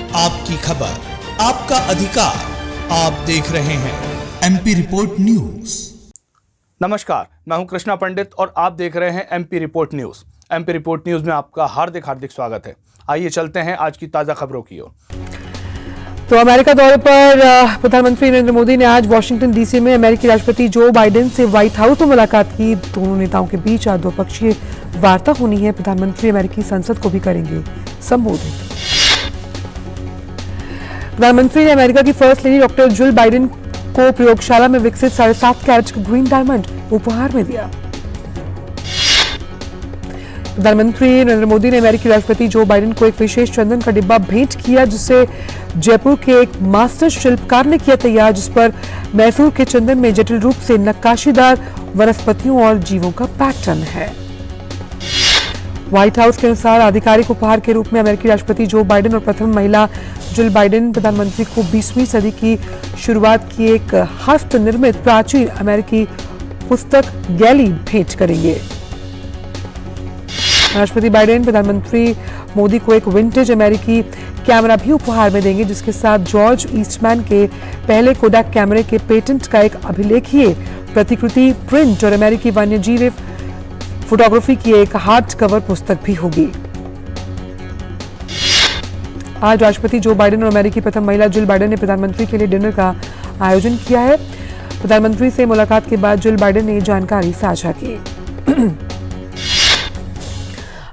आपकी खबर, आपका अधिकार। आप देख रहे हैं एमपी रिपोर्ट न्यूज। नमस्कार, मैं हूं कृष्णा पंडित और आप देख रहे हैं MP report news. MP report news में आपका हार्दिक स्वागत है। आइए चलते हैं आज की ताजा खबरों की ओर। तो अमेरिका दौरे पर प्रधानमंत्री नरेंद्र मोदी ने आज वॉशिंगटन डीसी में अमेरिकी राष्ट्रपति जो बाइडेन से व्हाइट हाउस में मुलाकात की। दोनों नेताओं के बीच आज द्विपक्षीय वार्ता होनी है। प्रधानमंत्री अमेरिकी संसद को भी करेंगे संबोधित। प्रधानमंत्री ने अमेरिका की first lady doctor Jill Biden को प्रयोगशाला में विकसित 7.5 कैरेट का ग्रीन डायमंड उपहार में दिया। प्रधानमंत्री नरेंद्र मोदी ने अमेरिकी राष्ट्रपति जो बाइडेन को एक विशेष चंदन का डिब्बा भेंट किया, जिसे जयपुर के एक मास्टर शिल्पकार ने किया तैयार, जिस पर मैसूर के चंदन में जटिल रूप से नक्काशीदार वनस्पतियों और जीवों का पैटर्न है। व्हाइट हाउस के अनुसार आधिकारिक उपहार के रूप में अमेरिकी राष्ट्रपति जो बाइडेन और प्रथम महिला जिल बाइडेन प्रधानमंत्री को 20वीं सदी की शुरुआत की एक हस्त निर्मित प्राचीन अमेरिकी पुस्तक गैली भेंट करेंगे। राष्ट्रपति बाइडेन प्रधानमंत्री मोदी को एक विंटेज अमेरिकी कैमरा भी उपहार में देंगे, जिसके साथ जॉर्ज ईस्टमैन के पहले कोडाक कैमरे के पेटेंट का एक अभिलेखीय प्रतिकृति प्रिंट और अमेरिकी वन्यजीव फोटोग्राफी की एक हार्ड कवर पुस्तक भी होगी। आज राष्ट्रपति जो बाइडेन और अमेरिकी प्रथम महिला जिल बाइडेन ने प्रधानमंत्री के लिए डिनर का आयोजन किया है। प्रधानमंत्री से मुलाकात के बाद जिल बाइडेन ने जानकारी साझा की।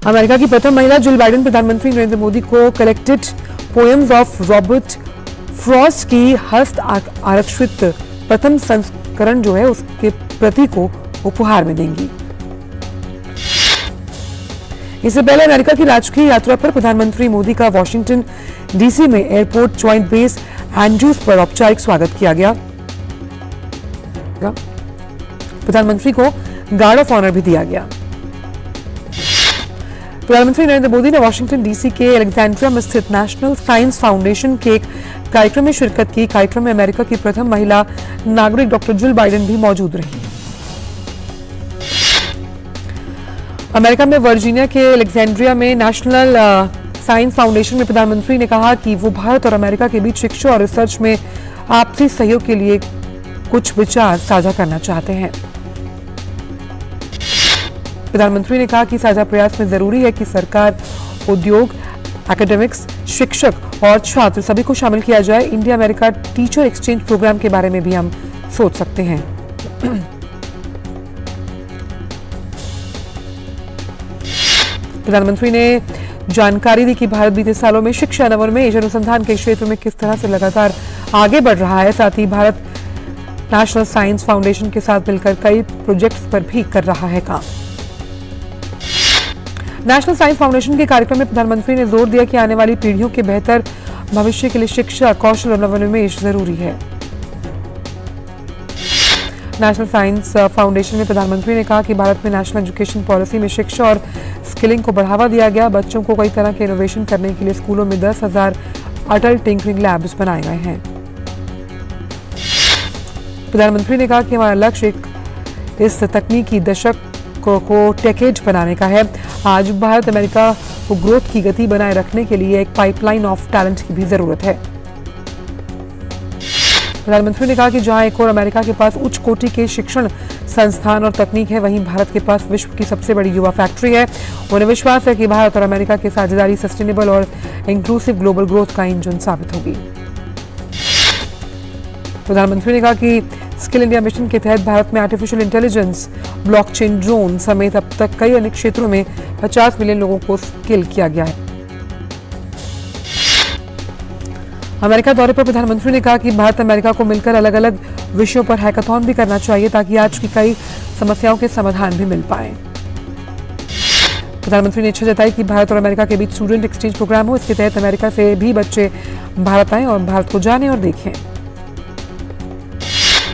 अमेरिका की प्रथम महिला जिल बाइडेन प्रधानमंत्री नरेंद्र मोदी को collected poems of Robert Frost की हस्त आरक्षित प्रथम संस्करण जो है उसके प्रति को उपहार में देंगी। इससे पहले अमेरिका की राजकीय यात्रा पर प्रधानमंत्री मोदी का वॉशिंगटन डीसी में एयरपोर्ट ज्वाइंट बेस एंड्रूज पर औपचारिक स्वागत किया गया। प्रधानमंत्री को गार्ड ऑफ ऑनर भी दिया गया। प्रधानमंत्री नरेंद्र मोदी ने वॉशिंगटन डीसी के अलेक्जेंड्रिया में स्थित नेशनल साइंस फाउंडेशन के एक कार्यक्रम में शिरकत की। कार्यक्रम में अमेरिका की प्रथम महिला नागरिक डॉक्टर जिल बाइडेन भी मौजूद रही। अमेरिका में वर्जीनिया के अलेक्जेंड्रिया में नेशनल साइंस फाउंडेशन में प्रधानमंत्री ने कहा कि वो भारत और अमेरिका के बीच शिक्षा और रिसर्च में आपसी सहयोग के लिए कुछ विचार साझा करना चाहते हैं। प्रधानमंत्री ने कहा कि साझा प्रयास में जरूरी है कि सरकार, उद्योग, एकेडमिक्स, शिक्षक और छात्र सभी को शामिल किया जाए। India America teacher exchange programme के बारे में भी हम सोच सकते हैं। प्रधानमंत्री ने जानकारी दी कि भारत बीते सालों में शिक्षा, नवोन्मेष, अनुसंधान के क्षेत्र में किस तरह से लगातार आगे बढ़ रहा है। साथ ही भारत नेशनल साइंस फाउंडेशन के साथ मिलकर कई प्रोजेक्ट्स पर भी कर रहा है काम। नेशनल साइंस फाउंडेशन के कार्यक्रम में प्रधानमंत्री ने जोर दिया कि आने वाली पीढ़ियों के बेहतर भविष्य के लिए शिक्षा, कौशल और नवोन्मेष जरूरी है। नेशनल साइंस फाउंडेशन में प्रधानमंत्री ने कहा कि भारत में नेशनल एजुकेशन पॉलिसी में शिक्षा और स्किलिंग को बढ़ावा दिया गया। बच्चों को कई तरह के इनोवेशन करने के लिए स्कूलों में 10,000 अटल टिंकरिंग लैब्स बनाए गए हैं। प्रधानमंत्री ने कहा कि हमारा लक्ष्य इस तकनीकी दशक को टेकेज बनाने का है। आज भारत अमेरिका को ग्रोथ की गति बनाए रखने के लिए एक पाइपलाइन ऑफ टैलेंट की भी जरूरत है। प्रधानमंत्री ने कहा कि जहां एक और अमेरिका के पास उच्च कोटि के शिक्षण संस्थान और तकनीक है, वहीं भारत के पास विश्व की सबसे बड़ी युवा फैक्ट्री है। उन्हें विश्वास है कि भारत और अमेरिका की साझेदारी सस्टेनेबल और इंक्लूसिव ग्लोबल ग्रोथ का इंजन साबित होगी। प्रधानमंत्री ने कहा कि स्किल इंडिया मिशन के तहत भारत में आर्टिफिशियल इंटेलिजेंस, ब्लॉकचेन, ड्रोन समेत अब तक कई अन्य क्षेत्रों में 50 मिलियन लोगों को स्किल किया गया है। अमेरिका दौरे पर प्रधानमंत्री ने कहा कि भारत अमेरिका को मिलकर अलग अलग विषयों पर हैकाथॉन भी करना चाहिए, ताकि आज की कई समस्याओं के समाधान भी मिल पाए। प्रधानमंत्री ने इच्छा जताई कि भारत और अमेरिका के बीच स्टूडेंट एक्सचेंज प्रोग्राम हो। इसके तहत अमेरिका से भी बच्चे भारत आएं और भारत को जानें और देखें।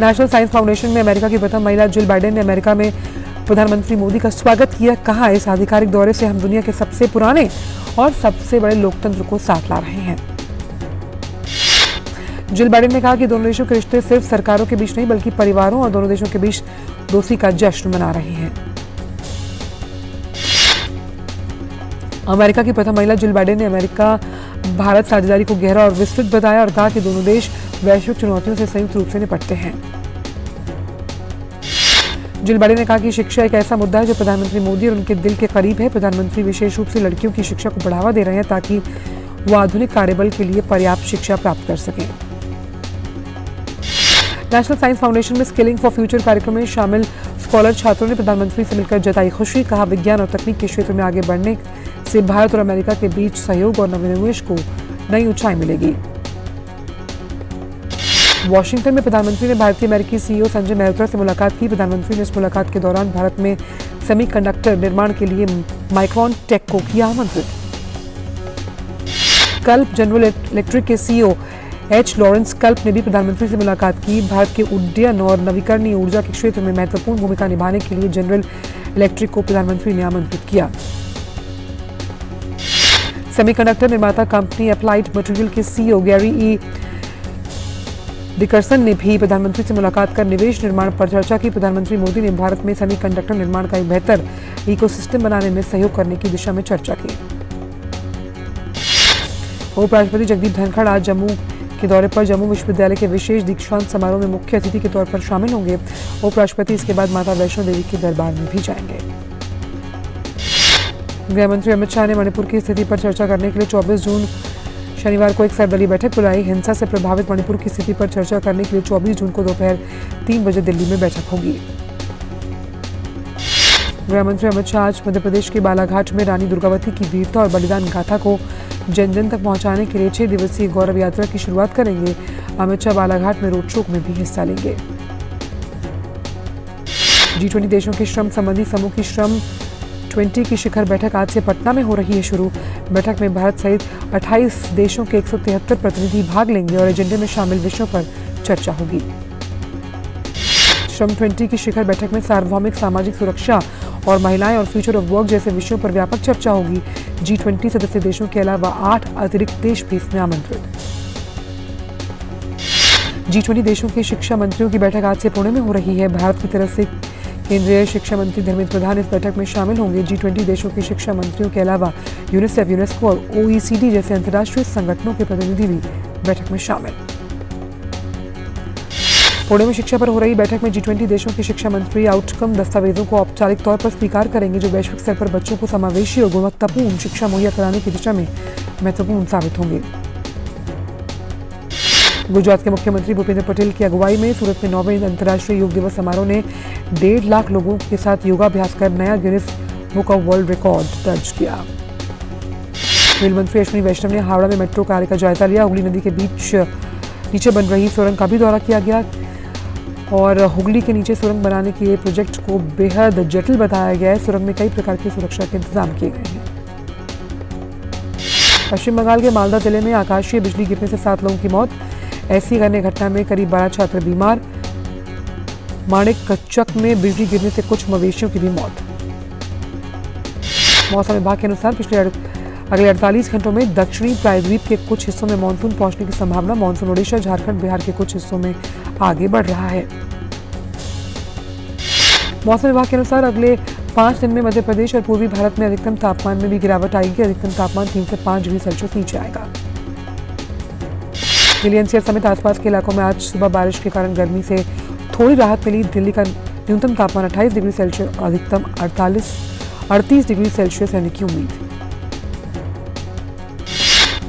नेशनल साइंस फाउंडेशन में अमेरिका की प्रथम महिला जिल बाइडेन ने अमेरिका में प्रधानमंत्री मोदी का स्वागत किया। कहा, इस आधिकारिक दौरे से हम दुनिया के सबसे पुराने और सबसे बड़े लोकतंत्र को साथ ला रहे हैं। जिल बाइडेन ने कहा कि दोनों देशों के रिश्ते सिर्फ सरकारों के बीच नहीं, बल्कि परिवारों और दोनों देशों के बीच दोस्ती का जश्न मना रहे हैं। अमेरिका की प्रथम महिला जिल बाइडेन ने अमेरिका भारत साझेदारी को गहरा और विस्तृत बताया और कहा कि दोनों देश वैश्विक चुनौतियों से संयुक्त रूप से निपटते हैं। जिल बाइडेन ने कहा कि शिक्षा एक ऐसा मुद्दा है जो प्रधानमंत्री मोदी और उनके दिल के करीब है। प्रधानमंत्री विशेष रूप से लड़कियों की शिक्षा को बढ़ावा दे रहे हैं ताकि वो आधुनिक कार्यबल के लिए पर्याप्त शिक्षा प्राप्त कर सकें। नेशनल साइंस फाउंडेशन में स्किलिंग फॉर फ्यूचर कार्यक्रम में शामिल स्कॉलर छात्रों ने प्रधानमंत्री से मिलकर जताई खुशी। कहा विज्ञान और तकनीक के क्षेत्र में आगे बढ़ने से भारत और अमेरिका के बीच सहयोग और नवोन्मेष को नई ऊंचाई मिलेगी। वॉशिंगटन में प्रधानमंत्री ने भारतीय अमेरिकी सीईओ संजय मेहरोत्रा से मुलाकात की। प्रधानमंत्री ने इस मुलाकात के दौरान भारत में सेमीकंडक्टर निर्माण के लिए माइक्रॉन टेक को किया आमंत्रित। कल्प जनरल इलेक्ट्रिक के सीईओ एच लॉरेंस कल्प ने भी प्रधानमंत्री से मुलाकात की। भारत के उड्डयन और नवीकरणीय ऊर्जा के क्षेत्र में महत्वपूर्ण भूमिका निभाने के लिए जनरल इलेक्ट्रिक को प्रधानमंत्री ने आमंत्रित किया। सेमीकंडक्टर निर्माता कंपनी अप्लाइड मटेरियल के सीईओ गैरी ई डिकरसन ने भी प्रधानमंत्री से मुलाकात कर निवेश निर्माण पर चर्चा की। प्रधानमंत्री मोदी ने भारत में सेमीकंडक्टर निर्माण का एक बेहतर इकोसिस्टम बनाने में सहयोग करने की दिशा में चर्चा की। उपराष्ट्रपति जगदीप धनखड़ आज जम्मू के दौरे पर जम्मू विश्वविद्यालय के विशेष दीक्षांत समारोह में मुख्य अतिथि के तौर पर शामिल होंगे। उपराष्ट्रपति इसके बाद माता वैष्णो देवी के दरबार में भी जाएंगे। गृह मंत्री अमित शाह ने मणिपुर की स्थिति पर चर्चा करने के लिए 24 जून शनिवार को एक सर्वदलीय बैठक बुलाई। हिंसा से प्रभावित मणिपुर की स्थिति पर चर्चा करने के लिए 24 जून को दोपहर 3 बजे दिल्ली में बैठक होगी। गृह मंत्री अमित शाह आज मध्य प्रदेश के बालाघाट में रानी दुर्गावती की वीरता और बलिदान गाथा को जन जन तक पहुंचाने के लिए 6 दिवसीय गौरव यात्रा की शुरुआत करेंगे। अमित शाह बालाघाट में रोड शो में भी हिस्सा लेंगे। G20 देशों के श्रम संबंधी समूह की श्रम 20 की शिखर बैठक आज से पटना में हो रही है शुरू। बैठक में भारत सहित 28 देशों के 173 प्रतिनिधि भाग लेंगे और एजेंडे में शामिल विषयों पर चर्चा होगी। श्रम 20 की शिखर बैठक में सार्वभौमिक सामाजिक सुरक्षा और महिलाएं और फ्यूचर ऑफ वर्क जैसे विषयों पर व्यापक चर्चा होगी। G20 सदस्य देशों के अलावा 8 अतिरिक्त देश भी इसमें आमंत्रित। G20 देशों के शिक्षा मंत्रियों की बैठक आज से पुणे में हो रही है। भारत की तरफ से केंद्रीय शिक्षा मंत्री धर्मेंद्र प्रधान इस बैठक में शामिल होंगे। G20 देशों के शिक्षा मंत्रियों के अलावा यूनिसेफ, यूनेस्को और OECD जैसे अंतर्राष्ट्रीय संगठनों के प्रतिनिधि भी बैठक में शामिल। पुणे में शिक्षा पर हो रही बैठक में G20 देशों के शिक्षा मंत्री आउटकम दस्तावेजों को औपचारिक तौर पर स्वीकार करेंगे जो वैश्विक स्तर पर बच्चों को समावेशी और गुणवत्तापूर्ण शिक्षा मुहैया कराने की दिशा में महत्वपूर्ण साबित होंगे। गुजरात के मुख्यमंत्री भूपेंद्र पटेल की अगुवाई में सूरत में 9वें अंतर्राष्ट्रीय योग दिवस समारोह ने 1.5 लाख लोगों के साथ योगाभ्यास कर नया Guinness book of world record दर्ज किया। रेल मंत्री अश्विनी वैष्णव ने हावड़ा में मेट्रो कार्य का जायजा लिया। हुगली नदी के बीच नीचे बन रही सुरंग का भी दौरा किया गया और हुगली के नीचे सुरंग बनाने के प्रोजेक्ट को बेहद जटिल बताया गया है। सुरंग में कई प्रकार की सुरक्षा के इंतजाम किए गए हैं। पश्चिम बंगाल के मालदा जिले में आकाशीय बिजली गिरने से 7 लोगों की मौत। ऐसी अन्य घटना में करीब 12 छात्र बीमार। माणिकचक में बिजली गिरने से कुछ मवेशियों की भी मौत। मौसम विभाग के अनुसार अगले 48 घंटों में दक्षिणी प्रायद्वीप के कुछ हिस्सों में मानसून पहुंचने की संभावना। मानसून ओडिशा, झारखंड, बिहार के कुछ हिस्सों में आगे बढ़ रहा है। मौसम विभाग के अनुसार अगले 5 दिन में मध्य प्रदेश और पूर्वी भारत में अधिकतम तापमान में भी गिरावट आएगी। अधिकतम तापमान 3 से 5 डिग्री सेल्सियस नीचे आएगा। दिल्ली एनसीआर समेत आसपास के इलाकों में आज सुबह बारिश के कारण गर्मी से थोड़ी राहत मिली। दिल्ली का न्यूनतम तापमान 28 डिग्री सेल्सियस, अधिकतम 38 डिग्री सेल्सियस रहने की उम्मीद।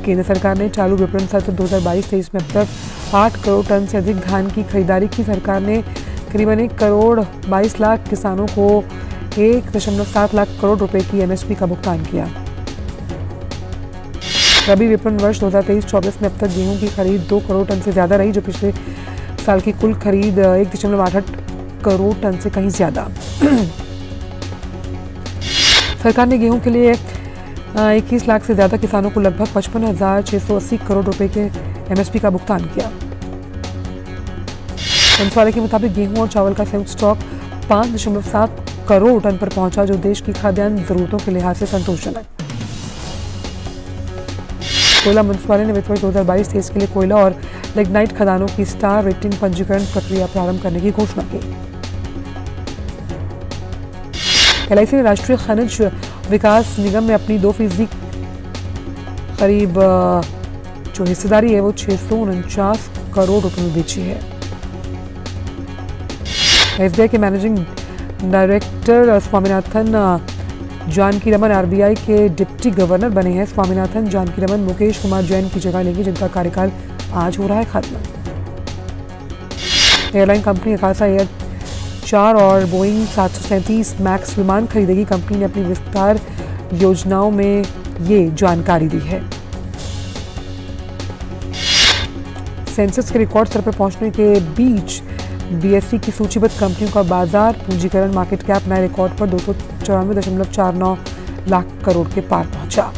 केंद्र सरकार ने चालू विपणन सत्र 2022-23 में अब तक 8 करोड़ टन से अधिक धान की खरीदारी की। सरकार ने करीबन 1 करोड़ 22 लाख किसानों को 1.7 लाख करोड़ रुपए की एमएसपी का भुगतान किया। रबी विपणन वर्ष 2023-24 में अब तक गेहूं की खरीद 2 करोड़ टन से ज्यादा रही, जो पिछले साल की कुल खरीद 1.88 करोड़ टन से कहीं ज्यादा। सरकार ने गेहूं के लिए 21 लाख से ज्यादा किसानों को लगभग 55,680 करोड़ रुपए के एमएसपी का भुगतान किया। मंत्रालय के मुताबिक गेहूं और चावल का संयुक्त स्टॉक 5.7 करोड़ टन पर पहुंचा, जो देश की खाद्यान्न जरूरतों के लिहाज से संतोषजनक। कोयला मंत्रालय ने वित्त वर्ष 2022-23 के लिए कोयला और लिग्नाइट खदानों की स्टार रेटिंग पंजीकरण प्रक्रिया प्रारंभ करने की घोषणा की। LIC ने राष्ट्रीय खनिज विकास निगम में अपनी 2% करीब जो हिस्सेदारी है वो 649 करोड़ रुपए में बेची है। एसबीआई के मैनेजिंग डायरेक्टर स्वामीनाथन जानकीरमन आरबीआई के डिप्टी गवर्नर बने हैं। स्वामीनाथन जानकीरमन मुकेश कुमार जैन की जगह लेंगे, जिनका कार्यकाल आज हो रहा है खत्म। एयरलाइन कंपनी अकासा एयर 4 और बोइंग 737 मैक्स विमान खरीदेगी। कंपनी ने अपनी विस्तार योजनाओं में ये जानकारी दी है। सेंसेक्स के रिकॉर्ड स्तर पर पहुंचने के बीच बीएसई की सूचीबद्ध कंपनियों का बाजार पूंजीकरण मार्केट कैप नए रिकॉर्ड पर 294.49 लाख करोड़ के पार पहुंचा।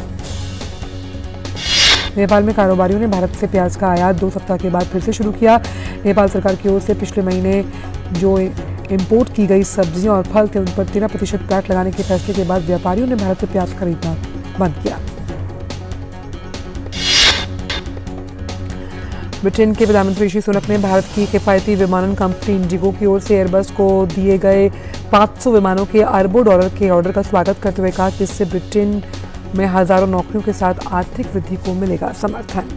नेपाल में कारोबारियों ने भारत से प्याज का आयात 2 सप्ताह के बाद फिर से शुरू किया। नेपाल सरकार की ओर से पिछले महीने जो इंपोर्ट की गई सब्जियां और फल थे, उन पर 13% वैट लगाने के फैसले के बाद व्यापारियों ने भारत से प्याज खरीदना बंद किया। ब्रिटेन के प्रधानमंत्री ऋषि सुनक ने भारत की किफायती विमानन कंपनी इंडिगो की ओर से एयरबस को दिए गए 500 विमानों के अरबों डॉलर के ऑर्डर का स्वागत करते हुए कहा कि इससे ब्रिटेन में हजारों नौकरियों के साथ आर्थिक वृद्धि को मिलेगा समर्थन।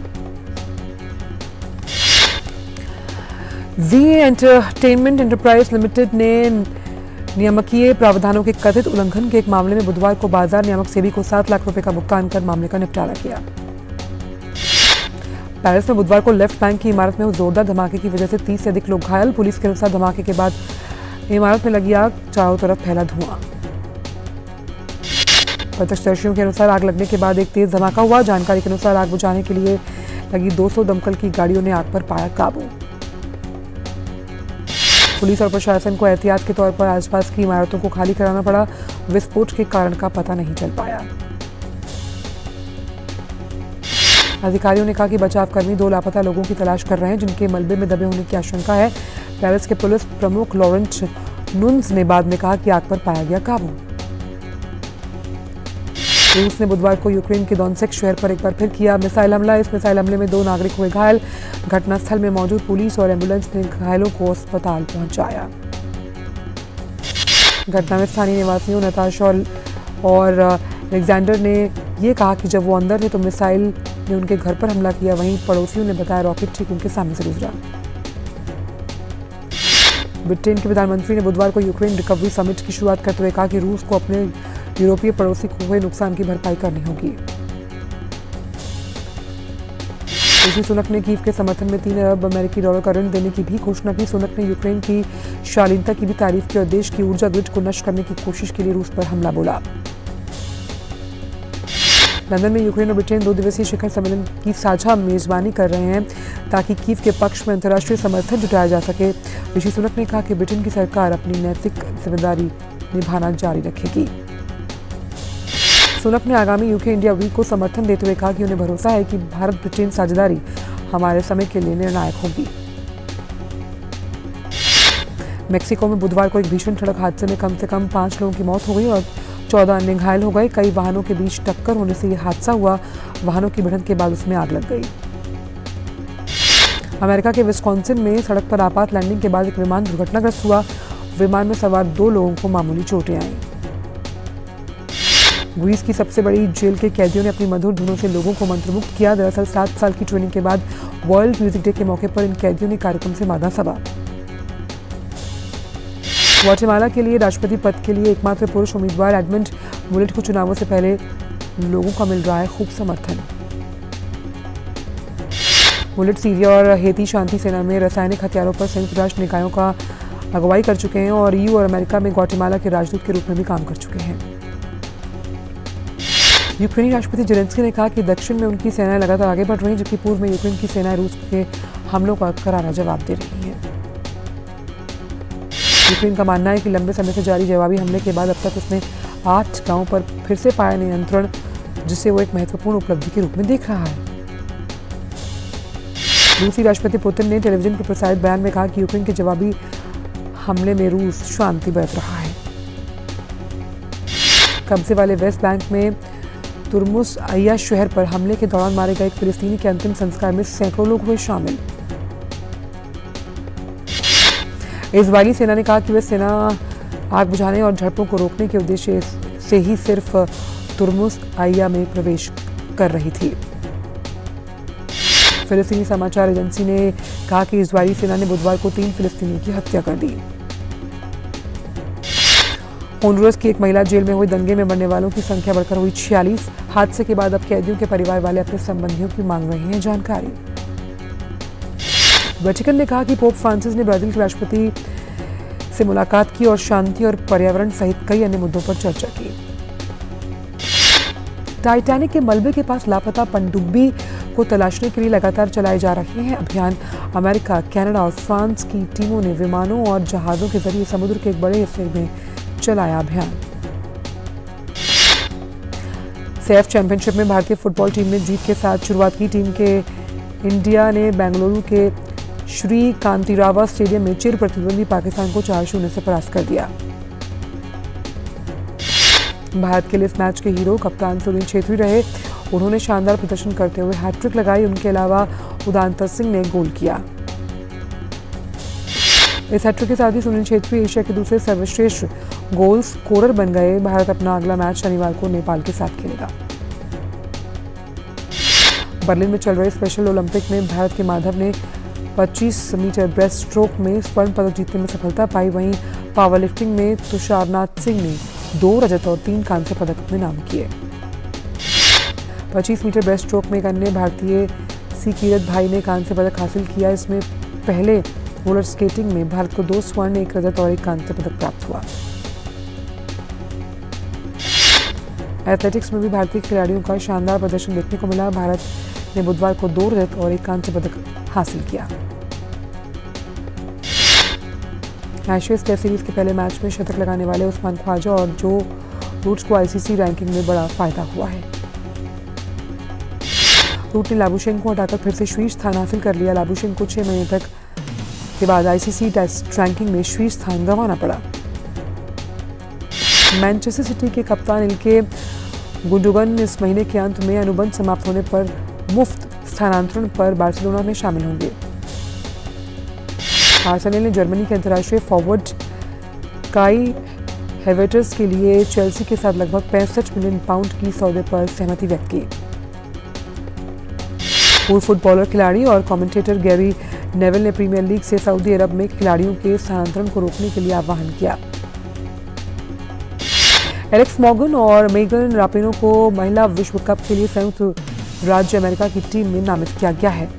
जीए एंटरटेनमेंट एंटरप्राइज लिमिटेड ने नियामकीय प्रावधानों के कथित उल्लंघन के एक मामले में बुधवार को बाजार नियामक सेबी को 7 लाख रुपए का भुगतान कर मामले का निपटारा किया। पेरिस में बुधवार को लेफ्ट बैंक की इमारत में हुए जोरदार धमाके की वजह से 30 से अधिक लोग घायल। पुलिस के अनुसार धमाके के बाद इमारत में लगी आग, चारों तरफ फैला धुआं। प्रत्यक्षदर्शियों के अनुसार आग लगने के बाद एक तेज धमाका हुआ। जानकारी के अनुसार आग बुझाने के लिए लगी 200 दमकल की गाड़ियों ने आग पर पाया काबू। पुलिस और प्रशासन को एहतियात के तौर पर आसपास की इमारतों को खाली कराना पड़ा। विस्फोट के कारण का पता नहीं चल पाया। अधिकारियों ने कहा कि बचावकर्मी 2 लापता लोगों की तलाश कर रहे हैं, जिनके मलबे में दबे होने की आशंका है। पेरिस के पुलिस प्रमुख लॉरेंट नुन्स ने बाद में कहा कि आग पर पाया गया काबू। रूस ने बुधवार को यूक्रेन के डोनेत्स्क शहर पर एक बार फिर किया मिसाइल हमला। इस मिसाइल हमले में 2 नागरिक हुए घायल। घटनास्थल में मौजूद पुलिस और एम्बुलेंस ने घायलों को अस्पताल पहुंचाया। घटना में स्थानीय निवासियों नताशा और अलेक्जेंडर ने यह कहा कि जब वो अंदर थे तो मिसाइल ने उनके घर पर हमला किया। वहीं पड़ोसियों ने बताया रॉकेट ठीक उनके सामने से गुजरा। ब्रिटेन के प्रधानमंत्री ने बुधवार को यूक्रेन रिकवरी समिट की शुरुआत करते हुए कहा कि रूस को अपने यूरोपीय पड़ोसी को हुए नुकसान की भरपाई करनी होगी। ऋषि सुनक ने कीव के समर्थन में 3 अरब अमेरिकी डॉलर का ऋण देने की भी घोषणा की। सुनक ने यूक्रेन की शालीनता की भी तारीफ की और देश की ऊर्जा ग्रिड को नष्ट करने की कोशिश के लिए रूस पर हमला बोला। लंदन में यूक्रेन और ब्रिटेन 2 दिवसीय शिखर सम्मेलन की साझा मेजबानी कर रहे हैं ताकि कीव के पक्ष में अंतर्राष्ट्रीय समर्थन जुटाया जा सके। ऋषि सुनक ने कहा कि ब्रिटेन की सरकार अपनी नैतिक जिम्मेदारी निभाना जारी रखेगी। सुनक ने आगामी यूके इंडिया वीक को समर्थन देते हुए कहा कि उन्हें भरोसा है कि भारत ब्रिटेन साझेदारी हमारे समय के लिए निर्णायक होगी। मेक्सिको में बुधवार को एक भीषण सड़क हादसे में कम से कम 5 लोगों की मौत हो गई और 14 अन्य घायल हो गए। कई वाहनों के बीच टक्कर होने से यह हादसा हुआ। वाहनों की भिड़ंत के बाद उसमें आग लग गई। अमेरिका के विस्कॉन्सिन में सड़क पर आपात लैंडिंग के बाद एक विमान दुर्घटनाग्रस्त हुआ। विमान में सवार 2 लोगों को मामूली चोटें आईं। ग्रीस की सबसे बड़ी जेल के कैदियों ने अपनी मधुर धुनों से लोगों को मंत्रमुग्ध किया। दरअसल 7 साल की ट्रेनिंग के बाद वर्ल्ड म्यूजिक डे के मौके पर इन कैदियों ने कार्यक्रम से मादा सभा। ग्वाटेमाला के लिए राष्ट्रपति पद के लिए एकमात्र पुरुष उम्मीदवार एडमंड मुलेट को चुनावों से पहले लोगों का मिल रहा है खूब समर्थन। मुलेट सीरिया और हेती शांति सेना में रासायनिक हथियारों पर संयुक्त राष्ट्र निकायों का अगुवाई कर चुके हैं और ईयू और अमेरिका में ग्वाटेमाला के राजदूत के रूप में भी काम कर चुके हैं। यूक्रेनी राष्ट्रपति जेलेंस्की ने कहा कि दक्षिण में उनकी सेनाएं लगातार आगे बढ़ रही हैं, जबकि पूर्व में यूक्रेन की सेनाएं रूस के हमलों का करारा जवाब दे रही हैं। यूक्रेन का मानना है कि लंबे समय से जारी जवाबी हमले के बाद अब तक उसने 8 गांवों पर फिर से पाया नियंत्रण, जिसे वो एक महत्वपूर्ण उपलब्धि के रूप में देख रहा है। रूसी राष्ट्रपति पुतिन ने टेलीविजन पर प्रसारित बयान में कहा कि यूक्रेन के जवाबी हमले में रूस शांति बरत रहा है। कब्जे वाले वेस्ट बैंक में तुर्मुस अय्या शहर पर हमले के दौरान मारे गए एक फिलिस्तीनी के अंतिम संस्कार में सैकड़ों लोग हुए शामिल। इजरायली सेना ने कहा कि वे सेना आग बुझाने और झड़पों को रोकने के उद्देश्य से ही सिर्फ तुर्मुस अय्या में प्रवेश कर रही थी। फिलिस्तीनी समाचार एजेंसी ने कहा कि इजरायली सेना ने बुधवार को 3 फिलिस्तीनियों की हत्या कर दी। होंडुरस की एक महिला जेल में हुए दंगे में मरने वालों की संख्या बढ़कर हुई 46। हादसे के बाद अब कैदियों के परिवार वाले अपने संबंधियों की मांग रहे हैं जानकारी। वेटिकन ने कहा कि पोप फ्रांसिस ने ब्राजील के राष्ट्रपति से मुलाकात की और शांति और पर्यावरण सहित कई अन्य मुद्दों पर चर्चा की। टाइटैनिक के मलबे के पास लापता पनडुब्बी को तलाशने के लिए लगातार चलाए जा रहे हैं अभियान। अमेरिका, कनाडा और फ्रांस की टीमों ने विमानों और जहाजों के जरिए समुद्र के एक बड़े हिस्से में चलाया अभियान। सेफ चैंपियनशिप में भारतीय फुटबॉल टीम ने जीत के साथ शुरुआत की। टीम के इंडिया ने बेंगलुरु के श्री कांतिरावा स्टेडियम में चिर प्रतिद्वंदी पाकिस्तान को 4-0 से परास्त कर दिया। भारत के लिए इस मैच के हीरो कप्तान सुनील छेत्री रहे। उन्होंने शानदार प्रदर्शन करते हुए हैट्रिक लगाई। उनके अलावा उदांतर सिंह ने गोल किया। इस हैट्रिक के साथ ही सुनील छेत्री एशिया के दूसरे सर्वश्रेष्ठ गोल स्कोरर बन गए। भारत अपना अगला मैच शनिवार को नेपाल के साथ खेलेगा। बर्लिन में चल रहे स्पेशल ओलंपिक में भारत के माधव ने 25 मीटर ब्रेस्ट स्ट्रोक में स्वर्ण पदक जीतने में सफलता पाई। वहीं पावर लिफ्टिंग में तुषारनाथ सिंह ने 2 रजत और 3 कांस्य पदक अपने नाम किए। 25 मीटर ब्रेस्ट स्ट्रोक में एक अन्य भारतीय सी कीरत भाई ने कांस्य पदक हासिल किया। इसमें पहले रोलर स्केटिंग में भारत को 2 स्वर्ण, 1 रजत और 1 कांस्य पदक प्राप्त हुआ। एथलेटिक्स में भी भारतीय खिलाड़ियों का शानदार प्रदर्शन देखने को मिला। भारत ने बुधवार को 2 रजत और 1 कांस्य पदक हासिल किया। एशेज टेस्ट सीरीज के पहले मैच में शतक लगाने वाले उस्मान ख्वाजा और जो रूट्स को आईसीसी रैंकिंग में बड़ा फायदा हुआ है। रूट ने लाबुशेंको को हटाकर फिर से शीर्ष स्थान हासिल कर लिया। लाबुशेंको को 6 महीने तक के बाद आईसीसी टेस्ट रैंकिंग में शीर्ष स्थान गंवाना पड़ा। मैनचेस्टर सिटी के कप्तान इल्के गुंडोगन इस महीने के अंत में अनुबंध समाप्त होने पर मुफ्त स्थानांतरण पर बार्सिलोना में शामिल होंगे। आर्सेनल ने जर्मनी के अंतर्राष्ट्रीय फॉरवर्ड काई हेवर्ट्स के लिए चेल्सी के साथ लगभग 65 मिलियन पाउंड की सौदे पर सहमति व्यक्त की। पूर्व फुटबॉलर, खिलाड़ी और कमेंटेटर गैरी नेविल ने प्रीमियर लीग से सऊदी अरब में खिलाड़ियों के स्थानांतरण को रोकने के लिए आह्वान किया। एलेक्स मॉर्गन और मेगन रापिनो को महिला विश्व कप के लिए संयुक्त राज्य अमेरिका की टीम में नामित किया गया है।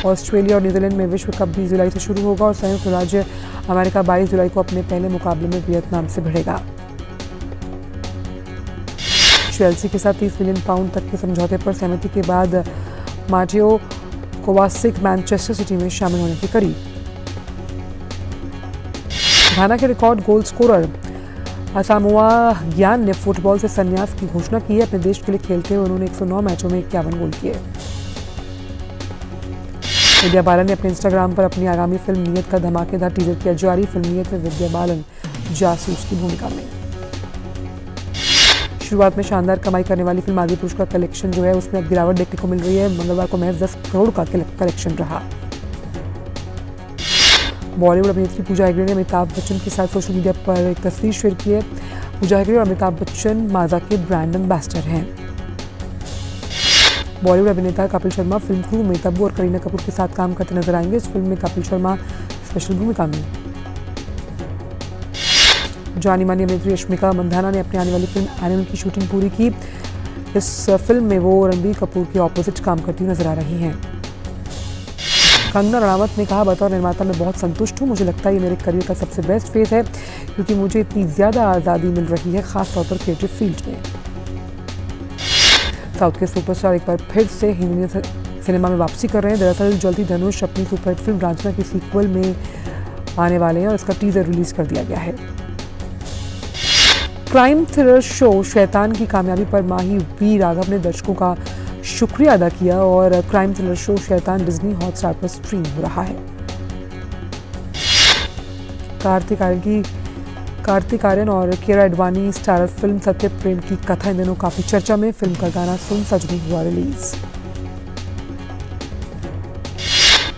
ऑस्ट्रेलिया और न्यूजीलैंड में विश्व कप 20 जुलाई से शुरू होगा और संयुक्त राज्य अमेरिका 22 जुलाई को अपने पहले मुकाबले में वियतनाम से भिड़ेगा। चेल्सी के साथ 30 मिलियन पाउंड तक के समझौते पर सहमति के बाद माटेओ कोवासिक मैनचेस्टर सिटी में शामिल होने के करीब। घाना के रिकॉर्ड गोल स्कोरर असामोआ ग्यान ने फुटबॉल से संन्यास की घोषणा की है। अपने देश के लिए खेलते हुए उन्होंने 109 मैचों में 51 गोल किए। विद्या बालन ने अपने इंस्टाग्राम पर अपनी आगामी फिल्म नियत का धमाकेदार टीजर किया जारी। फिल्म नियत में विद्या बालन जासूस की भूमिका में। शुरुआत में शानदार कमाई करने वाली फिल्म आदि पुरुष का कलेक्शन जो है उसमें अब गिरावट देखने को मिल रही है। मंगलवार को महज 10 करोड़ का कलेक्शन रहा। बॉलीवुड अभिनेत्री पूजा हेगड़े ने अमिताभ बच्चन के साथ सोशल मीडिया पर एक तस्वीर शेयर की है। पूजा हेगड़े और अमिताभ बच्चन माजा के ब्रांड एम्बेसडर हैं। बॉलीवुड अभिनेता कपिल शर्मा फिल्म क्रू में तब्बू और करीना कपूर के साथ काम करते नजर आएंगे। इस फिल्म में कपिल शर्मा स्पेशल भूमिका में। जानी मानी अभिनेत्री रश्मिका मंदाना ने अपनी आने वाली फिल्म एनिमल की शूटिंग पूरी की। इस फिल्म में वो रणबीर कपूर के ऑपोजिट काम करती नजर आ रही हैं। कंगना रनावत ने कहा, बतौर निर्माता मैं बहुत संतुष्ट हूँ। मुझे लगता है ये मेरे करियर का सबसे बेस्ट फेज है क्योंकि मुझे इतनी ज़्यादा आज़ादी मिल रही है, खासतौर पर क्रिएटिव फील्ड में। साउथ के सुपरस्टार एक बार फिर से हिंदी सिनेमा में वापसी कर रहे हैं। दरअसल जल्दी धनुष अपनी सुपरहिट फिल्म रांझना की सीक्वल में आने वाले हैं और इसका टीजर रिलीज कर दिया गया है। क्राइम थ्रिलर शो शैतान की कामयाबी पर माही वी राघव ने दर्शकों का शुक्रिया अदा किया और क्राइम थ्रिलर शो शैतान डिज्नी हॉटस्टार पर स्ट्रीम हो रहा है। कार्तिक आर्यन और कियारा एडवाणी स्टारर फिल्म सत्य प्रेम की कथा इन दिनों काफी चर्चा में। फिल्म का गाना सुन सजनी हुआ रिलीज।